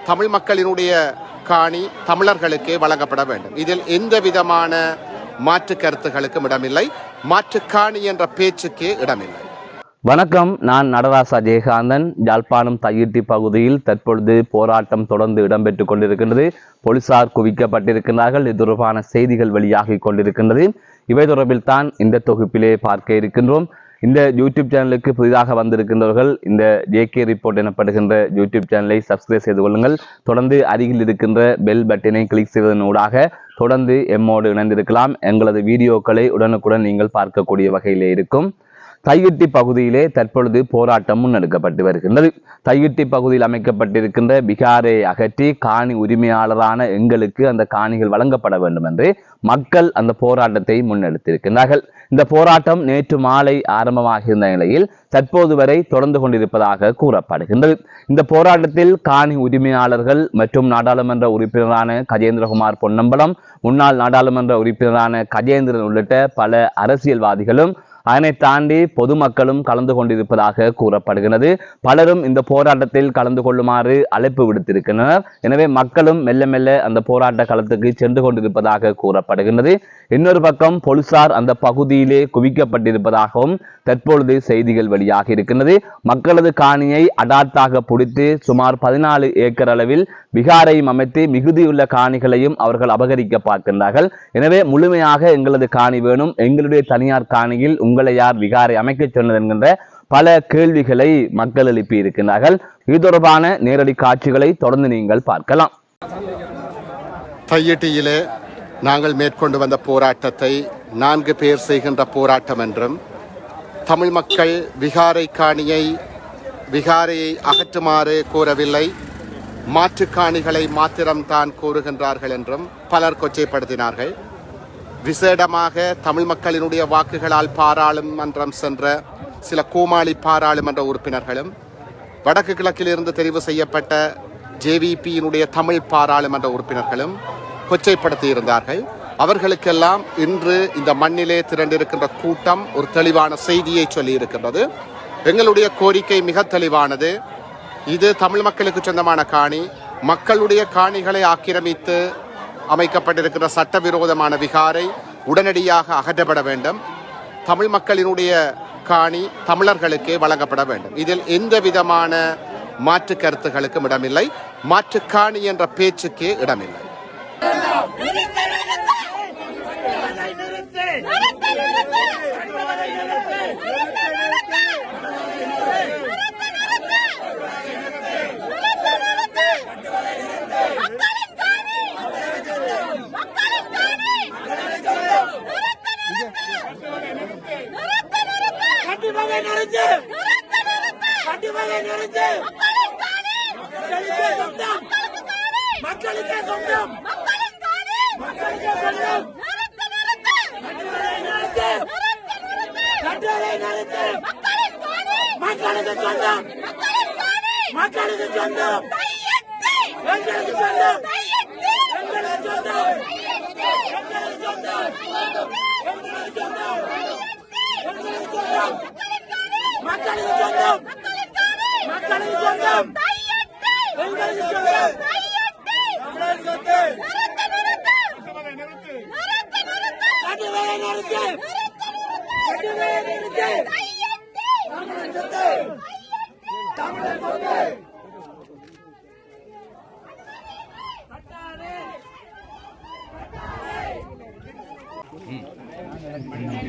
தமிழ் மக்களினுடைய காணி தமிழர்களுக்கே வழங்கப்பட வேண்டும். இதில் எந்த விதமான மாற்று கருத்துகளுக்கும் இடமில்லை. மாற்று காணி என்ற பேச்சுக்கே இடமில்லை. வணக்கம், நான் நடராசா ஜெயகாந்தன். யாழ்ப்பாணம் தையிட்டி பகுதியில் தற்பொழுது போராட்டம் தொடர்ந்து இடம்பெற்றுக் கொண்டிருக்கின்றது. போலீசார் குவிக்கப்பட்டிருக்கிறார்கள். இது தொடர்பான செய்திகள் வெளியாகி கொண்டிருக்கின்றது. இவை தொடர்பில் தான் இந்த தொகுப்பிலே பார்க்க இருக்கின்றோம். இந்த யூடியூப் சேனலுக்கு புதிதாக வந்திருக்கின்றவர்கள் இந்த ஜேகே ரிப்போர்ட் எனப்படுகின்ற யூடியூப் சேனலை சப்ஸ்கிரைப் செய்து கொள்ளுங்கள். தொடர்ந்து அருகில் இருக்கின்ற பெல் பட்டனை கிளிக் செய்வதன் ஊடாக தொடர்ந்து எம்மோடு இணைந்திருக்கலாம். எங்களது வீடியோக்களை உடனுக்குடன் நீங்கள் பார்க்கக்கூடிய வகையிலே இருக்கும். தையிட்டி பகுதியிலே தற்பொழுது போராட்டம் முன்னெடுக்கப்பட்டு வருகின்றது. தையிட்டி பகுதியில் அமைக்கப்பட்டிருக்கின்ற பிகாரை அகற்றி காணி உரிமையாளரான எங்களுக்கு அந்த காணிகள் வழங்கப்பட வேண்டும் என்று மக்கள் அந்த போராட்டத்தை முன்னெடுத்திருக்கின்றார்கள். இந்த போராட்டம் நேற்று மாலை ஆரம்பமாகியிருந்த நிலையில் தற்போது வரை தொடர்ந்து கொண்டிருப்பதாக கூறப்படுகின்றது. இந்த போராட்டத்தில் காணி உரிமையாளர்கள் மற்றும் நாடாளுமன்ற உறுப்பினரான கஜேந்திரகுமார் பொன்னம்பலம், முன்னாள் நாடாளுமன்ற உறுப்பினரான கஜேந்திரன் உள்ளிட்ட பல அரசியல்வாதிகளும் அதனை தாண்டி பொதுமக்களும் கலந்து கொண்டிருப்பதாக கூறப்படுகிறது. பலரும் இந்த போராட்டத்தில் கலந்து கொள்ளுமாறு அழைப்பு விடுத்திருக்கின்றனர். எனவே மக்களும் மெல்ல மெல்ல அந்த போராட்ட களத்துக்கு சென்று கொண்டிருப்பதாக கூறப்படுகின்றது. இன்னொரு பக்கம் போலீசார் அந்த பகுதியிலே குவிக்கப்பட்டிருப்பதாகவும் தற்பொழுது செய்திகள் வெளியாக இருக்கின்றது. மக்களது காணியை அடாத்தாக பிடித்து சுமார் 14 ஏக்கர் அளவில் விகாரையும் அமைத்து மிகுதியுள்ள காணிகளையும் அவர்கள் அபகரிக்க பார்க்கின்றார்கள். எனவே முழுமையாக எங்களது காணி வேணும், எங்களுடைய தனியார் காணியில் உங்களை யார் விகாரை அமைக்க சொன்னது என்கின்ற பல கேள்விகளை மக்கள் எழுப்பி இருக்கின்றார்கள். இது தொடர்பான நேரடி காட்சிகளை தொடர்ந்து நீங்கள் பார்க்கலாம். தையிட்டியிலே நாங்கள் மேற்கொண்டு வந்த போராட்டத்தை 4 பேர் செய்கின்ற போராட்டம் என்றும், தமிழ் மக்கள் விகாரையை அகற்றுமாறு கோரவில்லை, மாற்று காணிகளை மாத்திரம்தான் கோருகின்றார்கள் என்றும் பலர் கொச்சைப்படுத்தினார்கள். விசேடமாக தமிழ் மக்களினுடைய வாக்குகளால் பாராளுமன்றம் சென்ற சில கோமாளி பாராளுமன்ற உறுப்பினர்களும், வடக்கு கிழக்கிலிருந்து தெரிவு செய்யப்பட்ட ஜேவிபியினுடைய தமிழ் பாராளுமன்ற உறுப்பினர்களும் கொச்சைப்படுத்தி இருந்தார்கள். அவர்களுக்கெல்லாம் இன்று இந்த மண்ணிலே திரண்டிருக்கின்ற கூட்டம் ஒரு தெளிவான செய்தியை சொல்லி இருக்கின்றது. எங்களுடைய கோரிக்கை மிக தெளிவானது. இது தமிழ் மக்களுக்கு சொந்தமான காணி. மக்களுடைய காணிகளை ஆக்கிரமித்து அமைக்கப்பட்டிருக்கிற சட்டவிரோதமான விகாரை உடனடியாக அகற்றப்பட வேண்டும். தமிழ் மக்களினுடைய காணி தமிழர்களுக்கே வழங்கப்பட வேண்டும். இதில் எந்த விதமான மாற்று கருத்துகளுக்கும் இடமில்லை. மாற்று காணி என்ற பேச்சுக்கே இடமில்லை.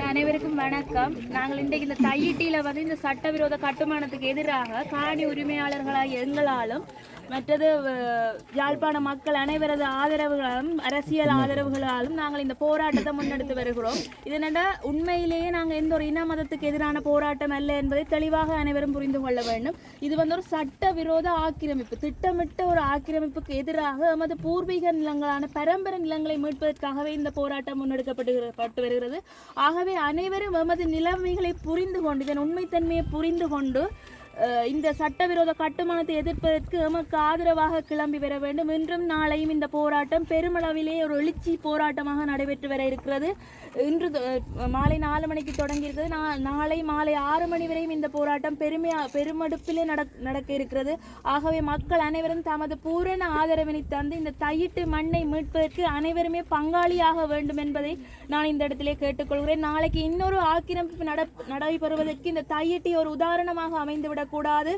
அனைவருக்கும் வணக்கம். நாங்கள் இன்றைக்கு இந்த தையிட்டியில் இந்த சட்டவிரோத கட்டுமானத்துக்கு எதிராக காணி உரிமையாளர்களாக எங்களாலும் மற்றது யாழ்ப்பாண மக்கள் அனைவரது ஆதரவுகளாலும் அரசியல் ஆதரவுகளாலும் நாங்கள் இந்த போராட்டத்தை முன்னெடுத்து வருகிறோம். இதனட உண்மையிலேயே நாங்கள் எந்த ஒரு இன மதத்துக்கு எதிரான போராட்டம் அல்ல என்பதை தெளிவாக அனைவரும் புரிந்து கொள்ள வேண்டும். இது ஒரு சட்டவிரோத ஆக்கிரமிப்பு, திட்டமிட்ட ஒரு ஆக்கிரமிப்புக்கு எதிராக எமது பூர்வீக நிலங்களான பரம்பரை நிலங்களை மீட்பதற்காகவே இந்த போராட்டம் முன்னெடுக்கப்பட்டு வருகிறது. ஆகவே அனைவரும் எமது நிலைமைகளை புரிந்து கொண்டு, இதன் உண்மைத்தன்மையை புரிந்து கொண்டு இந்த சட்டவிரோத கட்டுமானத்தை எதிர்ப்பதற்கு எமக்கு ஆதரவாக கிளம்பி வர வேண்டும். இன்றும் நாளையும் இந்த போராட்டம் பெருமளவிலே ஒரு எழுச்சி போராட்டமாக நடைபெற்று வர இருக்கிறது. இன்று மாலை 4 மணிக்கு தொடங்கி இருக்கிறது. நாளை மாலை 6 மணி வரையும் இந்த போராட்டம் பெருமெடுப்பிலே நடக்க இருக்கிறது. ஆகவே மக்கள் அனைவரும் தமது பூரண ஆதரவினை தந்து இந்த தையிட்டு மண்ணை மீட்பதற்கு அனைவருமே பங்காளியாக வேண்டும் என்பதை நான் இந்த இடத்திலே கேட்டுக்கொள்கிறேன். நாளைக்கு இன்னொரு ஆக்கிரமிப்பு நடைபெறுவதற்கு இந்த தையிட்டி ஒரு உதாரணமாக அமைந்துவிடக்கூடாது.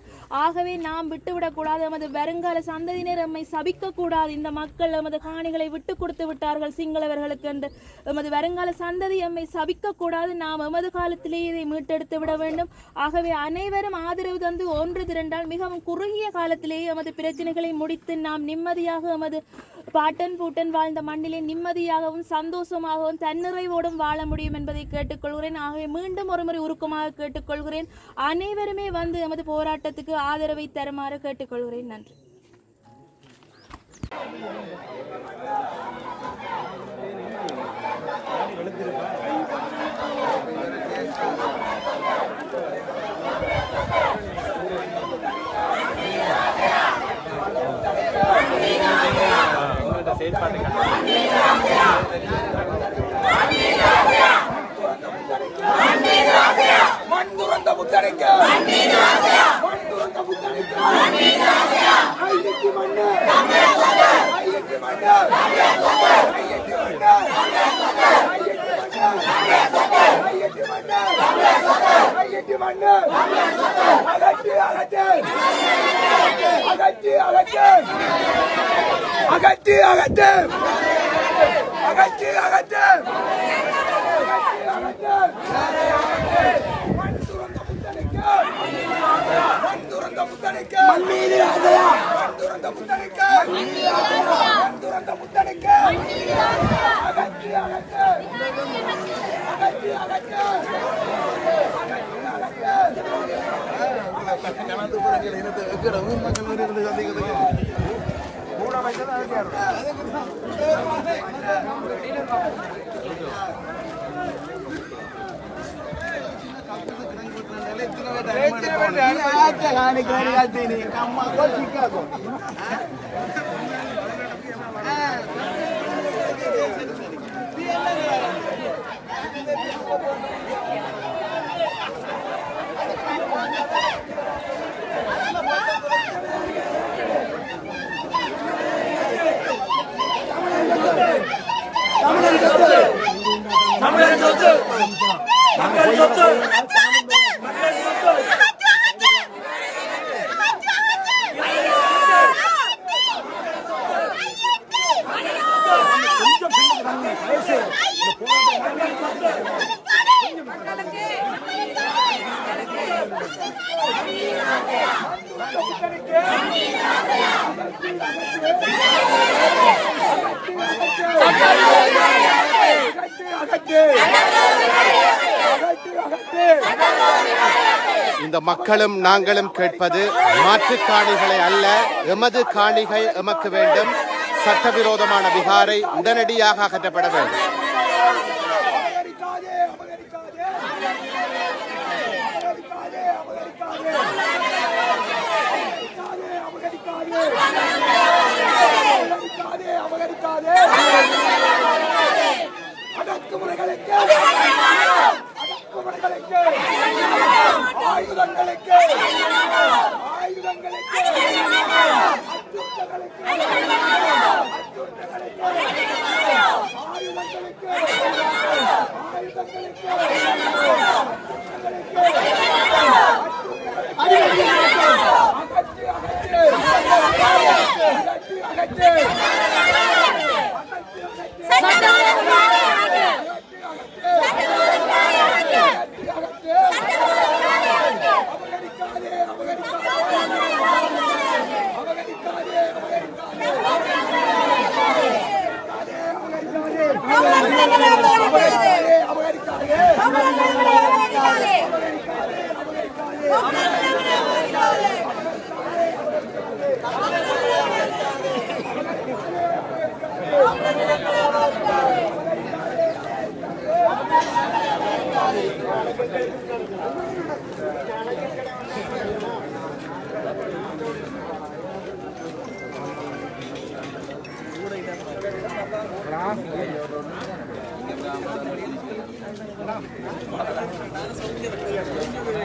ஆகவே நாம் விட்டுவிடக்கூடாது. எமது வருங்கால சந்ததியினர் எம்மை சபிக்க கூடாது. இந்த மக்கள் எமது காணிகளை விட்டு கொடுத்து விட்டார்கள் சிங்களவர்களுக்கு என்று எமது வருங்கால சந்ததி எம்மை சபிக்க கூடாது. நாம் எமது காலத்திலேயே இதை மீட்டெடுத்து விட வேண்டும். ஆகவே அனைவரும் ஆதரவு தந்து ஒன்று திரண்டால் மிகவும் குறுகிய காலத்திலேயே எமது பிரச்சனைகளை முடித்து நாம் நிம்மதியாக எமது பாட்டன் பூட்டன் வாழ்ந்த மண்ணிலே நிம்மதியாகவும் சந்தோஷமாகவும் தன்னிறைவோடும் வாழ முடியும் என்பதை கேட்டுக்கொள்கிறேன். ஆகவே மீண்டும் ஒருமுறை உருக்கமாக கேட்டுக்கொள்கிறேன். அனைவருமே வந்து எமது போராட்டத்துக்கு ஆதரவை தருமாறு கேட்டுக்கொள்கிறேன். நன்றி. இந்த மக்களும் நாங்களும் கேட்பது மாற்றுக் காணிகளை அல்ல, எமது காணிகள் எமக்கு வேண்டும். சட்டவிரோதமான விகாரை உடனடியாக அகற்றப்பட வேண்டும்.